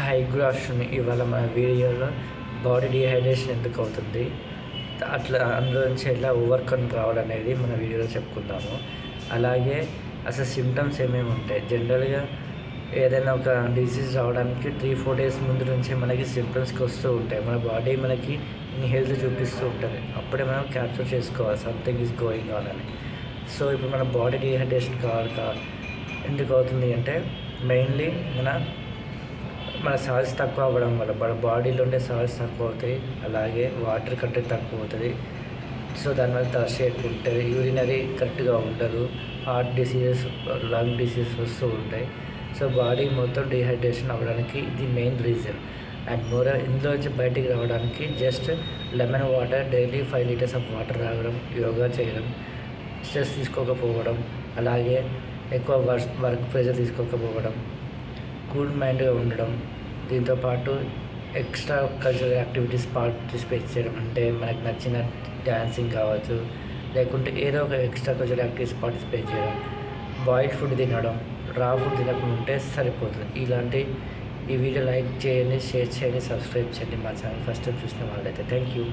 Hi, good afternoon. ఇవాళ మన వీడియోలో బాడీ డీహైడ్రేషన్ ఎందుకు అవుతుంది, అట్లా అందులో నుంచి ఎలా ఓవర్కమ్ రావాలనేది మన వీడియోలో చెప్పుకుందాము. అలాగే అసలు సిమ్టమ్స్ ఏమేమి ఉంటాయి, జనరల్గా ఏదైనా ఒక డిసీజ్ రావడానికి 3-4 డేస్ ముందు నుంచే మనకి సిమ్టమ్స్కి వస్తూ ఉంటాయి. మన బాడీ మనకి హెల్త్ చూపిస్తూ ఉంటుంది. అప్పుడే మనం క్యాప్చర్ చేసుకోవాలి సంథింగ్ ఈజ్ గోయింగ్ ఆన్ అని. సో ఇప్పుడు మన బాడీ డీహైడ్రేషన్ ఎందుకు అవుతుంది అంటే, మెయిన్లీ మన సాల్ట్స్ తక్కువ అవ్వడం వల్ల మన బాడీలో ఉండే సాల్ట్స్ తక్కువ అవుతాయి. అలాగే వాటర్ కంటెంట్ తక్కువ అవుతుంది. సో దానివల్ల థర్స్ట్ ఎక్కువ ఉంటుంది, యూరినరీ కరెక్ట్గా ఉండదు, హార్ట్ డిసీజెస్, లంగ్ డిసీజెస్ వస్తూ ఉంటాయి. సో బాడీ మొత్తం డీహైడ్రేషన్ అవ్వడానికి ఇది మెయిన్ రీజన్. అండ్ ఇందులో నుంచి బయటికి రావడానికి just lemon water, daily 5 litres of water తాగడం, యోగా చేయడం, స్ట్రెస్ తీసుకోకపోవడం, అలాగే ఎక్కువ వర్క్ ప్రెషర్ తీసుకోకపోవడం, కూల్ మైండ్గా ఉండడం, దీంతోపాటు ఎక్స్ట్రా కల్చరల్ యాక్టివిటీస్ పార్టిసిపేట్ చేయడం, అంటే మనకు నచ్చిన డ్యాన్సింగ్ కావచ్చు, లేకుంటే ఏదో ఒక ఎక్స్ట్రా కల్చరల్ యాక్టివిటీస్ పార్టిసిపేట్ చేయడం, బాయిల్డ్ ఫుడ్ తినడం, రా ఫుడ్ తినకుండా ఉంటే సరిపోతుంది. ఈ వీడియో లైక్ చేయండి, షేర్ చేయండి, సబ్స్క్రైబ్ చేయండి మా ఛానల్ ఫస్ట్ టైం చూసిన వాళ్ళైతే. Thank you.